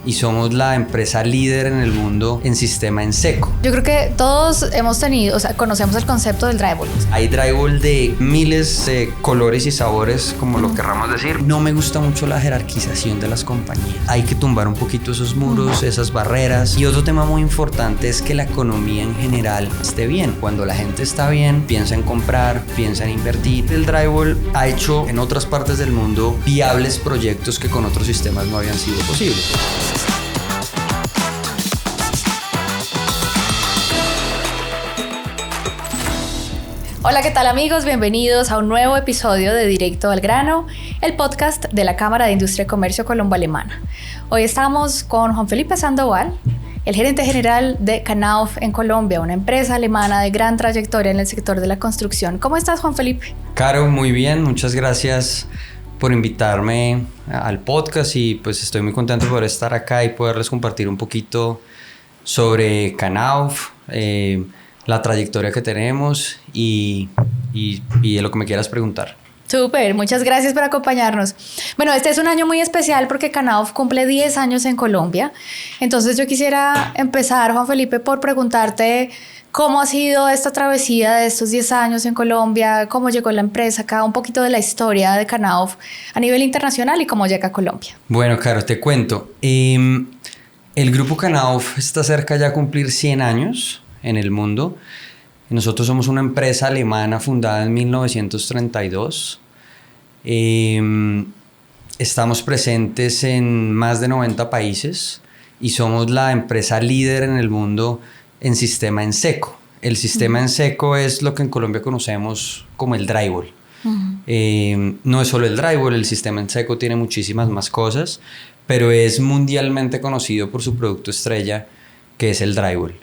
y somos la empresa líder en el mundo en sistema en seco. Yo creo que todos hemos tenido, conocemos el concepto del drywall. Hay drywall de miles de colores y sabores, como lo querramos decir. No me gusta mucho la jerarquización de las compañías. Hay que tumbar un poquito esos muros, esas barreras. Y otro tema muy importante es que la economía en general esté bien. Cuando la gente está bien, piensa en comprar, piensa en invertir. El drywall ha hecho en otras partes del mundo viables proyectos que con otros sistemas no habían sido posibles. Hola, ¿qué tal amigos? Bienvenidos a un nuevo episodio de Directo al Grano, el podcast de la Cámara de Industria y Comercio Colombo-Alemana. Hoy estamos con Juan Felipe Sandoval, el gerente general de Knauf en Colombia, una empresa alemana de gran trayectoria en el sector de la construcción. ¿Cómo estás, Juan Felipe? Caro, muy bien. Muchas gracias por invitarme al podcast y pues estoy muy contento por estar acá y poderles compartir un poquito sobre Knauf, la trayectoria que tenemos y de lo que me quieras preguntar. Súper, muchas gracias por acompañarnos. Bueno, este es un año muy especial porque Knauf cumple 10 años en Colombia. Entonces yo quisiera empezar, Juan Felipe, por preguntarte cómo ha sido esta travesía de estos 10 años en Colombia, cómo llegó la empresa acá, un poquito de la historia de Knauf a nivel internacional y cómo llega a Colombia. Bueno, Caro, te cuento. El grupo Knauf está cerca ya a cumplir 100 años en el mundo. Nosotros somos una empresa alemana fundada en 1932. Estamos presentes en más de 90 países y somos la empresa líder en el mundo en sistema en seco. El sistema en seco es lo que en Colombia conocemos como el drywall. No es solo el drywall, el sistema en seco tiene muchísimas más cosas, pero es mundialmente conocido por su producto estrella, que es el drywall.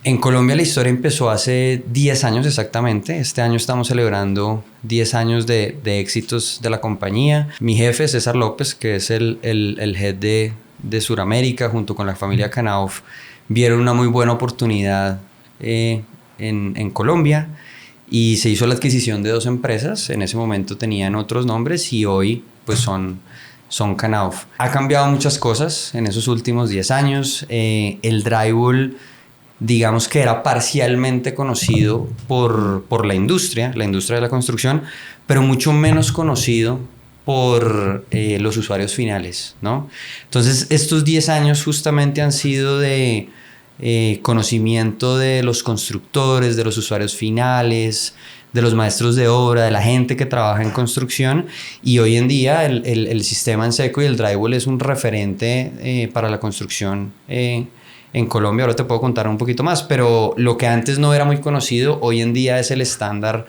En Colombia la historia empezó hace 10 años exactamente. Este año estamos celebrando 10 años de éxitos de la compañía. Mi jefe, César López, que es el head de Sudamérica, junto con la familia Knauf, vieron una muy buena oportunidad en Colombia y se hizo la adquisición de 2 empresas. En ese momento tenían otros nombres y hoy pues son Knauf. Ha cambiado muchas cosas en esos últimos 10 años. El drywall, digamos que era parcialmente conocido por la industria de la construcción, pero mucho menos conocido por los usuarios finales, ¿no? Entonces, estos 10 años justamente han sido de conocimiento de los constructores, de los usuarios finales, de los maestros de obra, de la gente que trabaja en construcción, y hoy en día el sistema en seco y el drywall es un referente para la construcción en Colombia. Ahora te puedo contar un poquito más, pero lo que antes no era muy conocido, hoy en día es el estándar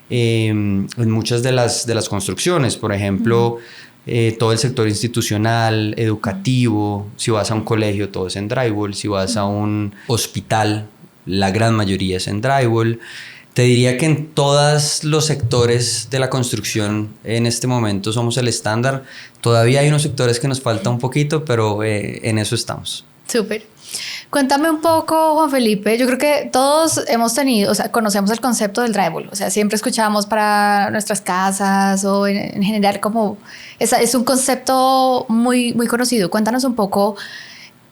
en muchas de las construcciones. Por ejemplo, todo el sector institucional, educativo, si vas a un colegio todo es en drywall, si vas a un hospital la gran mayoría es en drywall. Te diría que en todos los sectores de la construcción en este momento somos el estándar. Todavía hay unos sectores que nos falta un poquito, pero en eso estamos. Súper. Cuéntame un poco, Juan Felipe. Yo creo que todos hemos tenido, conocemos el concepto del drywall. Siempre escuchamos para nuestras casas o en general como es un concepto muy, muy conocido. Cuéntanos un poco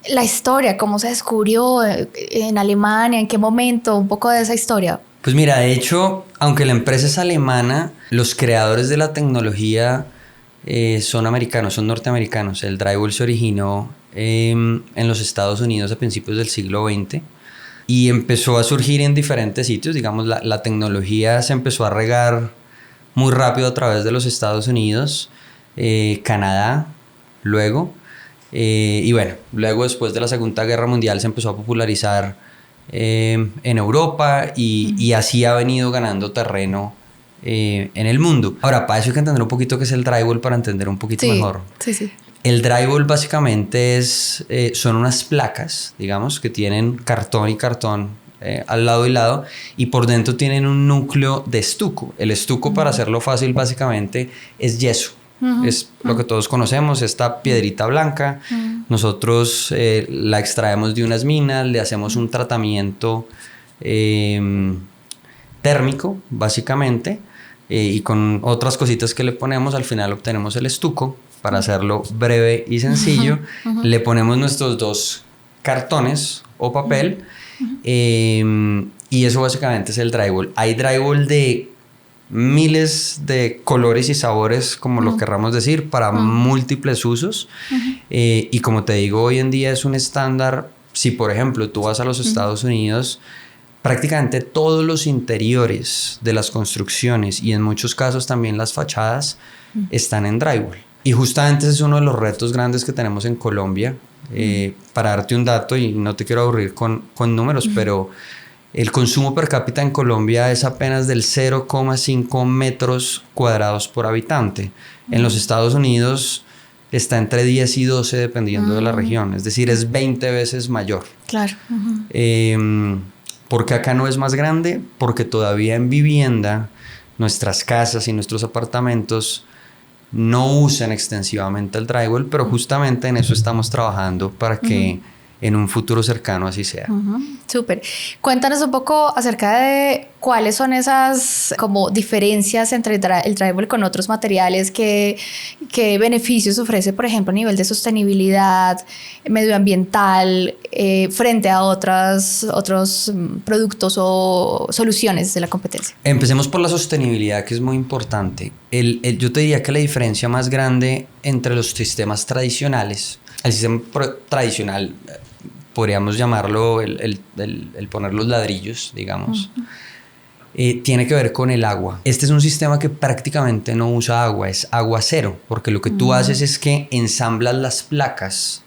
la historia, cómo se descubrió en Alemania, en qué momento, un poco de esa historia. Pues mira, de hecho, aunque la empresa es alemana, los creadores de la tecnología son americanos, son norteamericanos. El drywall se originó en los Estados Unidos a principios del siglo XX y empezó a surgir en diferentes sitios. Digamos, la tecnología se empezó a regar muy rápido a través de los Estados Unidos, Canadá, luego. Y bueno, luego después de la Segunda Guerra Mundial se empezó a popularizar en Europa y así ha venido ganando terreno en el mundo. Ahora, para eso hay que entender un poquito qué es el drywall para entender un poquito mejor. Sí. El drywall básicamente son unas placas, digamos, que tienen cartón y cartón al lado y lado, y por dentro tienen un núcleo de estuco. El estuco, para hacerlo fácil, básicamente es yeso. Es lo que todos conocemos, esta piedrita blanca. Nosotros la extraemos de unas minas, le hacemos un tratamiento térmico, básicamente, y con otras cositas que le ponemos, al final obtenemos el estuco. para hacerlo breve y sencillo, le ponemos nuestros 2 cartones o papel y eso básicamente es el drywall. Hay drywall de miles de colores y sabores, como lo querramos decir, para múltiples usos. Y como te digo, hoy en día es un estándar. Si, por ejemplo, tú vas a los Estados Unidos, prácticamente todos los interiores de las construcciones y en muchos casos también las fachadas están en drywall. Y justamente ese es uno de los retos grandes que tenemos en Colombia. Para darte un dato, y no te quiero aburrir con números, pero el consumo per cápita en Colombia es apenas del 0,5 metros cuadrados por habitante. En los Estados Unidos está entre 10 y 12 dependiendo de la región, es decir, es 20 veces mayor. Claro. ¿Por qué acá no es más grande? Porque todavía en vivienda, nuestras casas y nuestros apartamentos no usan extensivamente el drywall, pero justamente en eso estamos trabajando para que en un futuro cercano así sea. Súper. Cuéntanos un poco acerca de cuáles son esas como diferencias entre el drywall con otros materiales, qué beneficios ofrece, por ejemplo, a nivel de sostenibilidad, medioambiental, frente a otros productos o soluciones de la competencia. Empecemos por la sostenibilidad, que es muy importante. Yo te diría que la diferencia más grande entre los sistemas tradicionales, el sistema tradicional, podríamos llamarlo el poner los ladrillos, digamos, tiene que ver con el agua. Este es un sistema que prácticamente no usa agua, es agua cero, porque lo que tú haces es que ensamblas las placas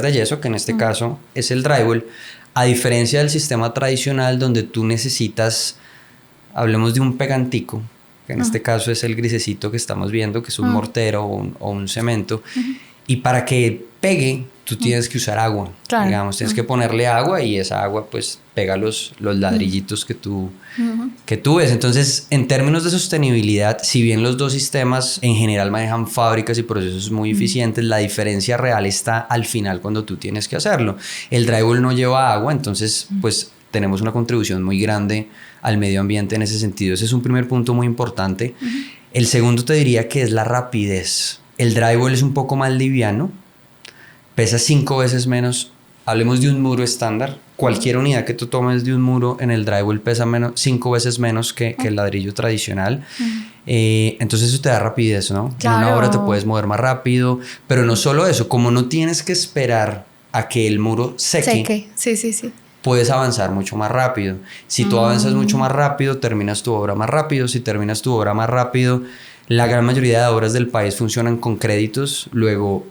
de yeso, que en este caso es el drywall, a diferencia del sistema tradicional donde tú necesitas, hablemos de un pegantico, que en este caso es el grisecito que estamos viendo, que es un mortero o un cemento, y para que pegue, tú tienes que usar agua, claro. Digamos, tienes que ponerle agua y esa agua pues pega los ladrillitos que tú ves. Entonces, en términos de sostenibilidad, si bien los dos sistemas en general manejan fábricas y procesos muy eficientes, la diferencia real está al final cuando tú tienes que hacerlo. El drywall no lleva agua, entonces pues tenemos una contribución muy grande al medio ambiente en ese sentido. Ese es un primer punto muy importante. El segundo te diría que es la rapidez. El drywall es un poco más liviano, pesa 5 veces menos. Hablemos de un muro estándar. Cualquier unidad que tú tomes de un muro en el drywall pesa 5 veces menos que el ladrillo tradicional. Entonces eso te da rapidez, ¿no? Claro. En una hora te puedes mover más rápido. Pero no solo eso, como no tienes que esperar a que el muro seque. Sí. Puedes avanzar mucho más rápido. Si tú avanzas mucho más rápido, terminas tu obra más rápido. Si terminas tu obra más rápido, la gran mayoría de obras del país funcionan con créditos. Luego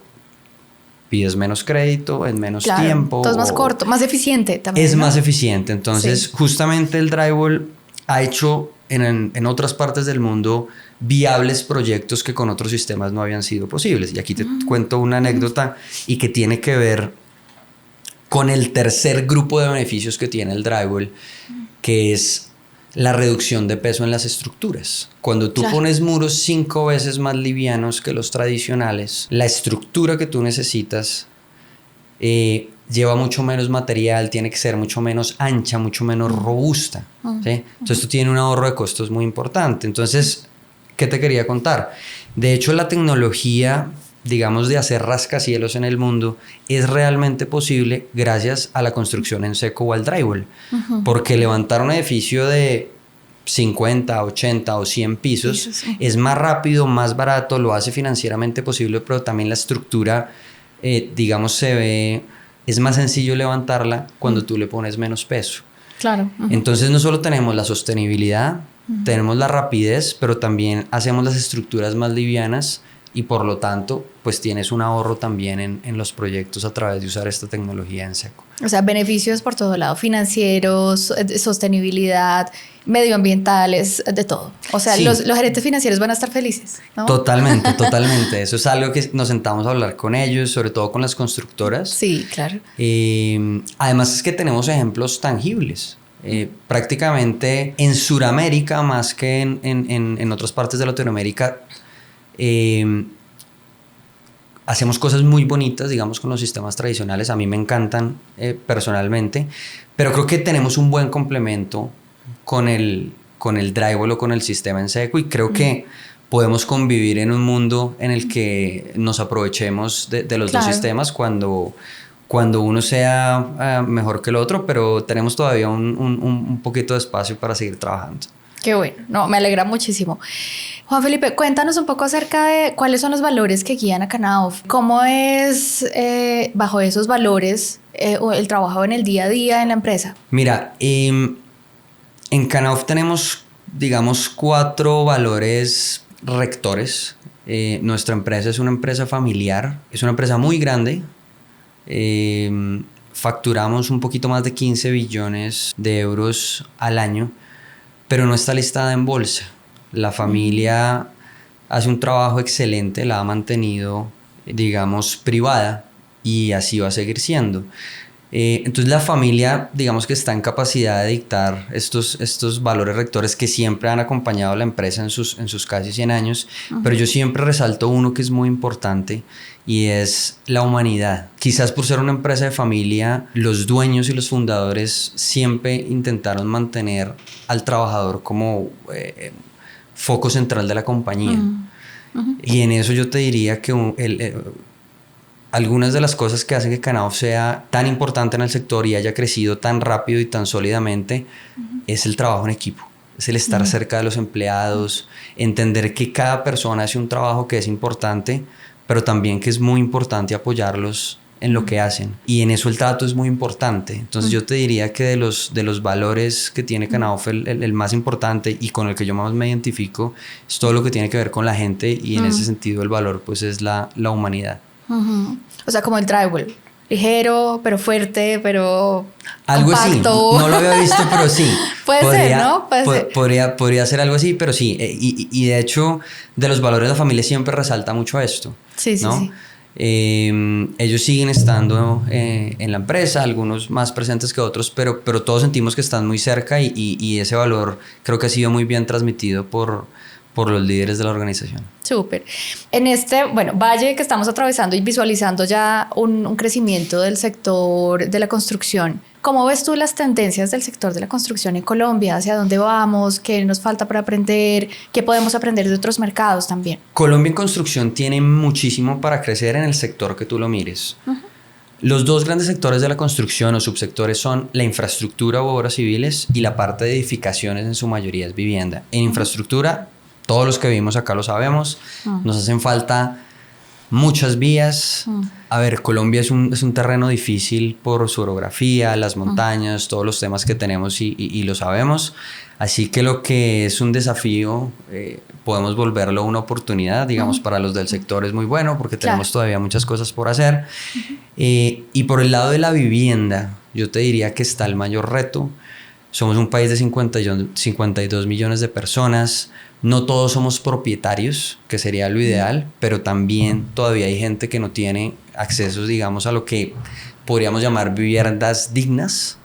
pides menos crédito en menos tiempo. Todo es más corto, más eficiente también. Es más eficiente. Entonces, justamente el drywall ha hecho en otras partes del mundo viables proyectos que con otros sistemas no habían sido posibles. Y aquí te cuento una anécdota y que tiene que ver con el tercer grupo de beneficios que tiene el drywall, que es la reducción de peso en las estructuras. Cuando tú pones muros 5 veces más livianos que los tradicionales, la estructura que tú necesitas lleva mucho menos material, tiene que ser mucho menos ancha, mucho menos robusta. ¿Sí? Entonces esto tiene un ahorro de costos muy importante. Entonces, ¿qué te quería contar? De hecho, la tecnología, digamos, de hacer rascacielos en el mundo es realmente posible gracias a la construcción en seco o al drywall. Porque levantar un edificio de 50, 80 o 100 pisos es más rápido, más barato, lo hace financieramente posible, pero también la estructura, digamos, es más sencillo levantarla cuando tú le pones menos peso. Claro. Entonces no solo tenemos la sostenibilidad, tenemos la rapidez, pero también hacemos las estructuras más livianas y por lo tanto pues tienes un ahorro también en los proyectos a través de usar esta tecnología en seco. O sea, beneficios por todo lado, financieros, sostenibilidad, medioambientales, de todo. O sea, los gerentes financieros van a estar felices, ¿no? Totalmente. Eso es algo que nos sentamos a hablar con ellos, sobre todo con las constructoras. Sí, claro. Además es que tenemos ejemplos tangibles. Prácticamente en Sudamérica, más que en otras partes de Latinoamérica, hacemos cosas muy bonitas, digamos, con los sistemas tradicionales. A mí me encantan personalmente, pero creo que tenemos un buen complemento con el drywall o con el sistema en seco, y creo que podemos convivir en un mundo en el que nos aprovechemos de los dos sistemas cuando uno sea mejor que el otro, pero tenemos todavía un poquito de espacio para seguir trabajando. Qué bueno, no, me alegra muchísimo. Juan Felipe, cuéntanos un poco acerca de cuáles son los valores que guían a Canauf. ¿Cómo es, bajo esos valores, el trabajo en el día a día en la empresa? Mira, en Canauf tenemos, digamos, 4 valores rectores. Nuestra empresa es una empresa familiar, es una empresa muy grande. Facturamos un poquito más de 15 billones de euros al año, pero no está listada en bolsa. La familia hace un trabajo excelente, la ha mantenido, digamos, privada, y así va a seguir siendo. Entonces la familia, digamos que está en capacidad de dictar estos valores rectores que siempre han acompañado a la empresa en sus casi 100 años, pero yo siempre resalto uno que es muy importante, y es la humanidad. Quizás por ser una empresa de familia, los dueños y los fundadores siempre intentaron mantener al trabajador como foco central de la compañía. Y en eso yo te diría que algunas de las cosas que hacen que Canauf sea tan importante en el sector y haya crecido tan rápido y tan sólidamente es el trabajo en equipo, es el estar cerca de los empleados, entender que cada persona hace un trabajo que es importante, pero también que es muy importante apoyarlos en lo que hacen, y en eso el trato es muy importante. Entonces yo te diría que de los valores que tiene Canauf, el más importante y con el que yo más me identifico es todo lo que tiene que ver con la gente, y en ese sentido el valor pues es la humanidad. O sea, como el drywall, ligero, pero fuerte, pero algo compacto. Así, no lo había visto, pero sí. Puede ser, ¿no? Podría ser algo así, pero sí. Y de hecho, de los valores de la familia siempre resalta mucho esto. Sí, ¿no? sí. Ellos siguen estando en la empresa, algunos más presentes que otros, pero todos sentimos que están muy cerca, y ese valor creo que ha sido muy bien transmitido por los líderes de la organización. Súper. En este, valle que estamos atravesando y visualizando ya un crecimiento del sector de la construcción, ¿cómo ves tú las tendencias del sector de la construcción en Colombia? ¿Hacia dónde vamos? ¿Qué nos falta para aprender? ¿Qué podemos aprender de otros mercados también? Colombia en construcción tiene muchísimo para crecer en el sector que tú lo mires. Los 2 grandes sectores de la construcción o subsectores son la infraestructura o obras civiles, y la parte de edificaciones en su mayoría es vivienda. En infraestructura, todos los que vivimos acá lo sabemos, nos hacen falta muchas vías. A ver, Colombia es un terreno difícil por su orografía, las montañas, todos los temas que tenemos, y lo sabemos. Así que lo que es un desafío, podemos volverlo una oportunidad, digamos, para los del sector es muy bueno, porque tenemos todavía muchas cosas por hacer. Y por el lado de la vivienda, yo te diría que está el mayor reto. Somos un país de 52 millones de personas. No todos somos propietarios, que sería lo ideal, pero también todavía hay gente que no tiene acceso, digamos, a lo que podríamos llamar viviendas dignas.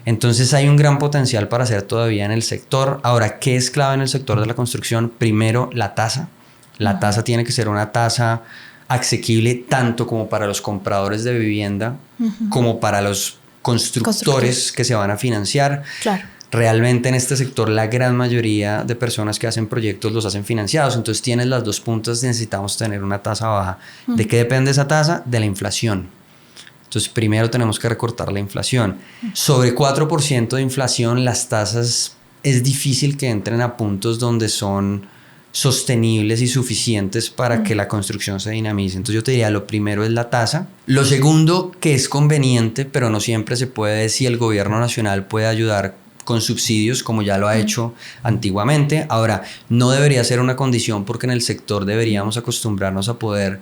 Entonces hay un gran potencial para hacer todavía en el sector. Ahora, ¿qué es clave en el sector de la construcción? Primero, la tasa. La tasa tiene que ser una tasa asequible tanto como para los compradores de vivienda como para los constructores que se van a financiar. Claro. Realmente en este sector la gran mayoría de personas que hacen proyectos los hacen financiados, entonces tienes las 2 puntas, necesitamos tener una tasa baja. ¿De qué depende esa tasa? De la inflación. Entonces primero tenemos que recortar la inflación. Sobre 4% de inflación, las tasas es difícil que entren a puntos donde son sostenibles y suficientes para que la construcción se dinamice. Entonces yo te diría, lo primero es la tasa. Lo segundo, que es conveniente, pero no siempre se puede, si el gobierno nacional puede ayudar con subsidios, como ya lo ha hecho antiguamente. Ahora, no debería ser una condición, porque en el sector deberíamos acostumbrarnos a poder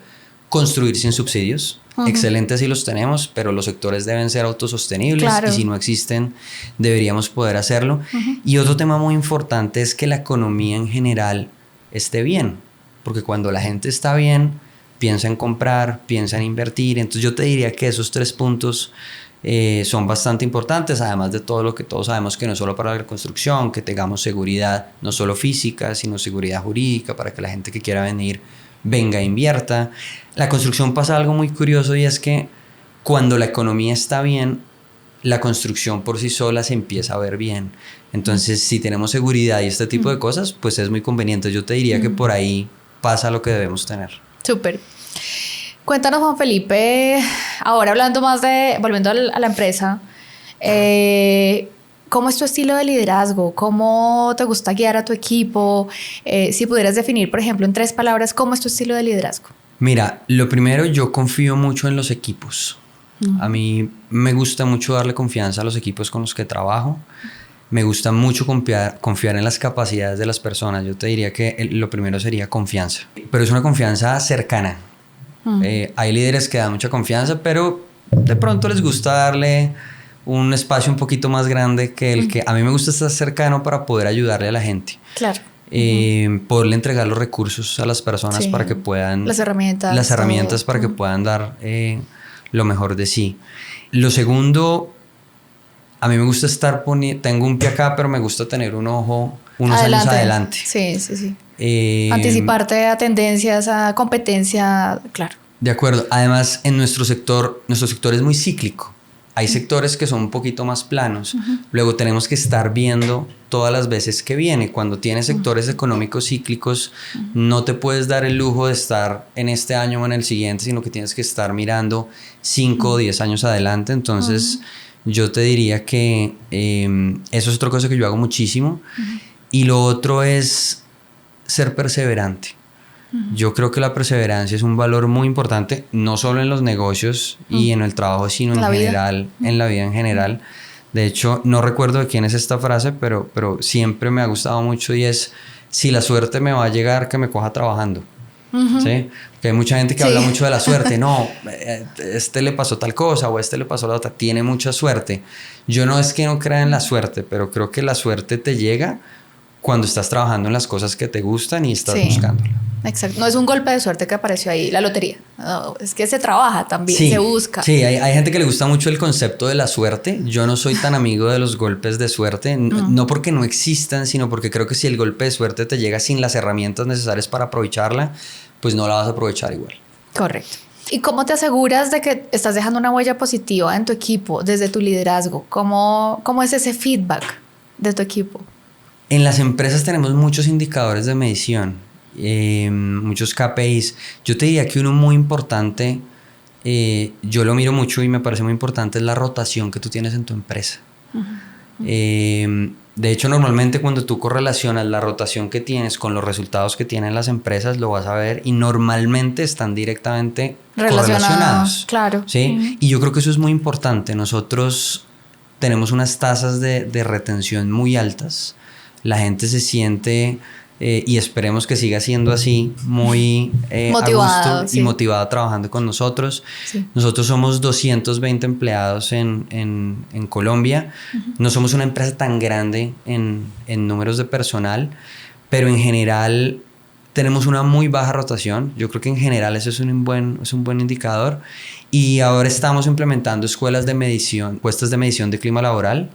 construir sin subsidios. Excelentes si los tenemos, pero los sectores deben ser autosostenibles, y si no existen, deberíamos poder hacerlo. Y otro tema muy importante es que la economía en general esté bien, porque cuando la gente está bien, piensa en comprar, piensa en invertir. Entonces yo te diría que esos 3 puntos son bastante importantes, además de todo lo que todos sabemos, que no solo para la construcción, que tengamos seguridad no solo física, sino seguridad jurídica para que la gente que quiera venir venga e invierta. La construcción pasa algo muy curioso, y es que cuando la economía está bien, la construcción por sí sola se empieza a ver bien. Entonces, si tenemos seguridad y este tipo de cosas, pues es muy conveniente. Yo te diría que por ahí pasa lo que debemos tener. Súper. Cuéntanos, Juan Felipe, ahora hablando más volviendo a la empresa, ¿cómo es tu estilo de liderazgo? ¿Cómo te gusta guiar a tu equipo? Si pudieras definir, por ejemplo, en 3 palabras, ¿cómo es tu estilo de liderazgo? Mira, lo primero, yo confío mucho en los equipos. A mí me gusta mucho darle confianza a los equipos con los que trabajo. Me gusta mucho confiar en las capacidades de las personas. Yo te diría que lo primero sería confianza. Pero es una confianza cercana. Hay líderes que dan mucha confianza, pero de pronto les gusta darle un espacio un poquito más grande que el que a mí me gusta estar cercano para poder ayudarle a la gente. Claro. Poderle entregar los recursos a las personas para que puedan... Las herramientas para que puedan dar lo mejor de sí. Lo segundo, a mí me gusta tengo un pie acá, pero me gusta tener un ojo unos años adelante. Sí. Anticiparte a tendencias, a competencia, claro. De acuerdo. Además, en nuestro sector es muy cíclico. Hay sectores que son un poquito más planos. Luego tenemos que estar viendo todas las veces que viene. Cuando tienes sectores económicos cíclicos, no te puedes dar el lujo de estar en este año o en el siguiente, sino que tienes que estar mirando 5 o 10 años adelante. Entonces, yo te diría que eso es otra cosa que yo hago muchísimo. Y lo otro es ser perseverante. Yo creo que la perseverancia es un valor muy importante, no solo en los negocios y en el trabajo, sino en general, en la vida en general. De hecho, no recuerdo de quién es esta frase, pero siempre me ha gustado mucho y es, si la suerte me va a llegar, que me coja trabajando. ¿Sí? Porque hay mucha gente que habla mucho de la suerte. No, le pasó tal cosa o le pasó la otra. Tiene mucha suerte. Yo no es que no crea en la suerte, pero creo que la suerte te llega cuando estás trabajando en las cosas que te gustan y estás buscándola. Exacto. No es un golpe de suerte que apareció ahí, la lotería. No, es que se trabaja también, se busca. Sí, hay gente que le gusta mucho el concepto de la suerte. Yo no soy tan amigo de los golpes de suerte, no porque no existan, sino porque creo que si el golpe de suerte te llega sin las herramientas necesarias para aprovecharla, pues no la vas a aprovechar igual. Correcto. ¿Y cómo te aseguras de que estás dejando una huella positiva en tu equipo desde tu liderazgo? ¿Cómo es ese feedback de tu equipo? En las empresas tenemos muchos indicadores de medición, muchos KPIs. Yo te diría que uno muy importante, yo lo miro mucho y me parece muy importante, es la rotación que tú tienes en tu empresa. De hecho, normalmente cuando tú correlacionas la rotación que tienes con los resultados que tienen las empresas, lo vas a ver y normalmente están directamente correlacionados. Claro. ¿Sí? Y yo creo que eso es muy importante. Nosotros tenemos unas tasas de retención muy altas. La gente se siente, y esperemos que siga siendo así, muy motivada, a gusto y motivada trabajando con nosotros. Nosotros somos 220 empleados en Colombia. No somos una empresa tan grande en números de personal, pero en general tenemos una muy baja rotación. Yo creo que en general eso es un buen indicador. Y ahora estamos implementando escuelas de medición, encuestas de medición de clima laboral.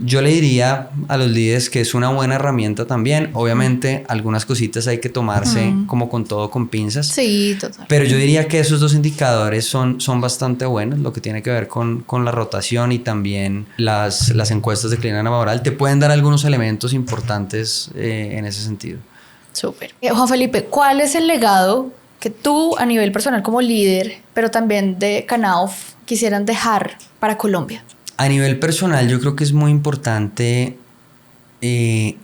Yo le diría a los líderes que es una buena herramienta también. Obviamente algunas cositas hay que tomarse como con todo, con pinzas. Sí, total. Pero yo diría que esos 2 indicadores son bastante buenos, lo que tiene que ver con la rotación y también las encuestas de clima laboral. Te pueden dar algunos elementos importantes en ese sentido. Súper. Juan Felipe, ¿cuál es el legado que tú a nivel personal como líder, pero también de Knauf, quisieran dejar para Colombia? A nivel personal, yo creo que es muy importante que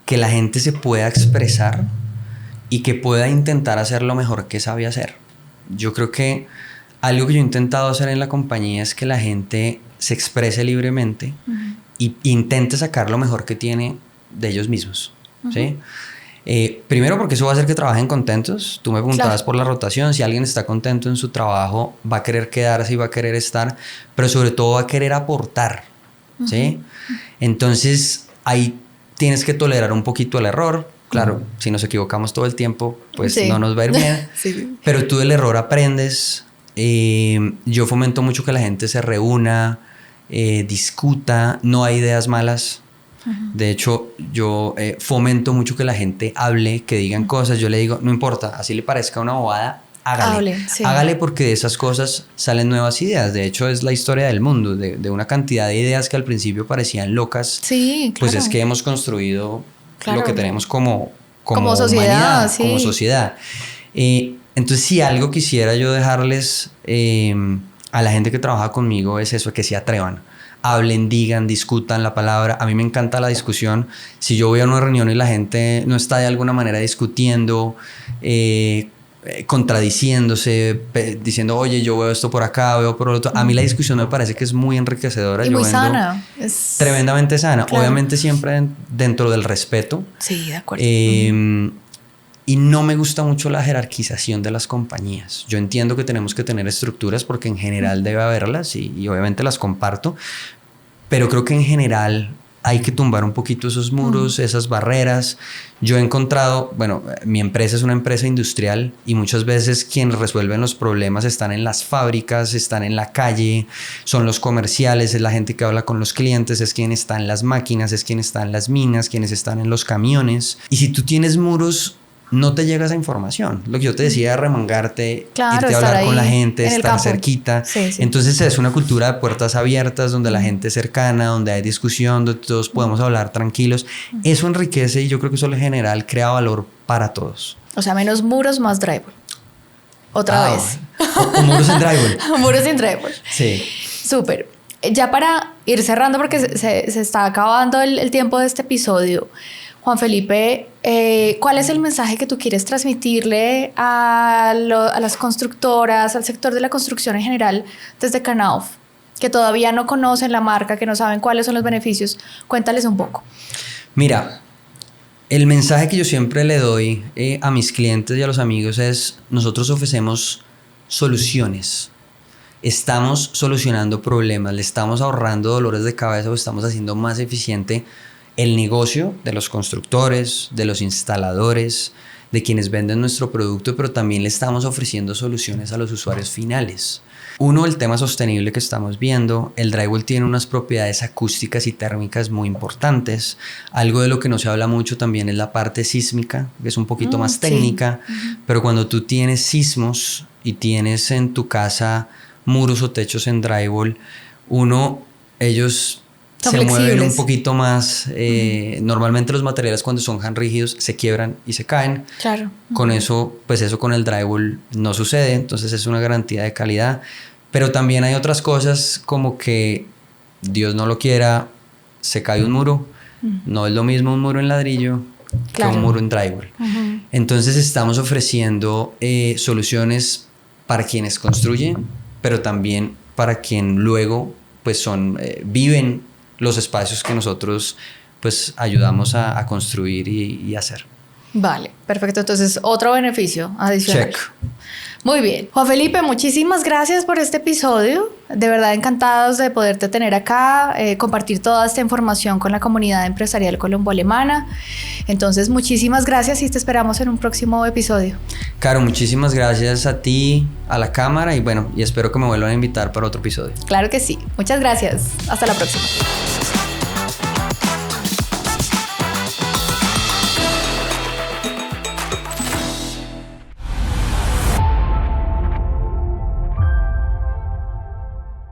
la gente se pueda expresar y que pueda intentar hacer lo mejor que sabe hacer. Yo creo que algo que yo he intentado hacer en la compañía es que la gente se exprese libremente y intente sacar lo mejor que tiene de ellos mismos. ¿Sí? Primero porque eso va a hacer que trabajen contentos. Tú me preguntabas por la rotación. Si alguien está contento en su trabajo, va a querer quedarse y va a querer estar, pero sobre todo va a querer aportar. ¿Sí? Entonces ahí tienes que tolerar un poquito el error. Claro, si nos equivocamos todo el tiempo, pues no nos va a ir bien. Pero tú del error aprendes. Yo fomento mucho que la gente se reúna, discuta. No hay ideas malas. De hecho, yo fomento mucho que la gente hable, que digan cosas. Yo le digo, no importa, así le parezca una bobada, hágale. Sí. Hágale, porque de esas cosas salen nuevas ideas. De hecho, es la historia del mundo, de una cantidad de ideas que al principio parecían locas. Sí, claro. Pues es que hemos construido lo que tenemos como sociedad, humanidad, sí. como sociedad. Entonces, si algo quisiera yo dejarles a la gente que trabaja conmigo es eso, que se atrevan. Hablen, digan, discutan la palabra. A mí me encanta la discusión. Si yo voy a una reunión y la gente no está de alguna manera discutiendo, contradiciéndose, diciendo, oye, yo veo esto por acá, veo por lo otro. A mí la discusión me parece que es muy enriquecedora. Y muy sana. Es tremendamente sana. Claro. Obviamente siempre dentro del respeto. Sí, de acuerdo. Y no me gusta mucho la jerarquización de las compañías. Yo entiendo que tenemos que tener estructuras porque en general debe haberlas y obviamente las comparto, pero creo que en general hay que tumbar un poquito esos muros, esas barreras. Yo he encontrado, bueno, mi empresa es una empresa industrial y muchas veces quienes resuelven los problemas están en las fábricas, están en la calle, son los comerciales, es la gente que habla con los clientes, es quien está en las máquinas, es quien está en las minas, quienes están en los camiones. Y si tú tienes muros, no te llega esa información. Lo que yo te decía, remangarte, claro, irte a hablar con la ahí gente, en el estar campo. cerquita. Sí, sí. Entonces es una cultura de puertas abiertas, donde la gente es cercana, donde hay discusión, donde todos podemos hablar tranquilos. Eso enriquece y yo creo que eso en general crea valor para todos. O sea, menos muros, más drywall. Otra vez. O muros en drywall. Muros sin drywall. Sí. Súper. Ya para ir cerrando, porque se está acabando el tiempo de este episodio, Juan Felipe, ¿cuál es el mensaje que tú quieres transmitirle a las constructoras, al sector de la construcción en general desde Knauf, que todavía no conocen la marca, que no saben cuáles son los beneficios? Cuéntales un poco. Mira, el mensaje que yo siempre le doy a mis clientes y a los amigos es: nosotros ofrecemos soluciones. Estamos solucionando problemas, le estamos ahorrando dolores de cabeza o estamos haciendo más eficiente el negocio de los constructores, de los instaladores, de quienes venden nuestro producto, pero también le estamos ofreciendo soluciones a los usuarios finales. Uno, el tema sostenible que estamos viendo. El drywall tiene unas propiedades acústicas y térmicas muy importantes. Algo de lo que no se habla mucho también es la parte sísmica, que es un poquito más técnica, pero cuando tú tienes sismos y tienes en tu casa muros o techos en drywall, ellos son se flexibles. mueven un poquito más. Normalmente los materiales, cuando son handrígidos, se quiebran y se caen. Claro. Con eso, pues eso con el drywall no sucede, entonces es una garantía de calidad. Pero también hay otras cosas, como que Dios no lo quiera, se cae un muro. No es lo mismo un muro en ladrillo que un muro en drywall. Entonces estamos ofreciendo soluciones para quienes construyen, pero también para quien luego pues viven los espacios que nosotros pues ayudamos a construir y hacer. Vale, perfecto. Entonces, otro beneficio adicional. Check. Muy bien. Juan Felipe, muchísimas gracias por este episodio. De verdad encantados de poderte tener acá, compartir toda esta información con la comunidad empresarial colombo-alemana. Entonces, muchísimas gracias y te esperamos en un próximo episodio. Caro, muchísimas gracias a ti, a la cámara y espero que me vuelvan a invitar para otro episodio. Claro que sí. Muchas gracias. Hasta la próxima.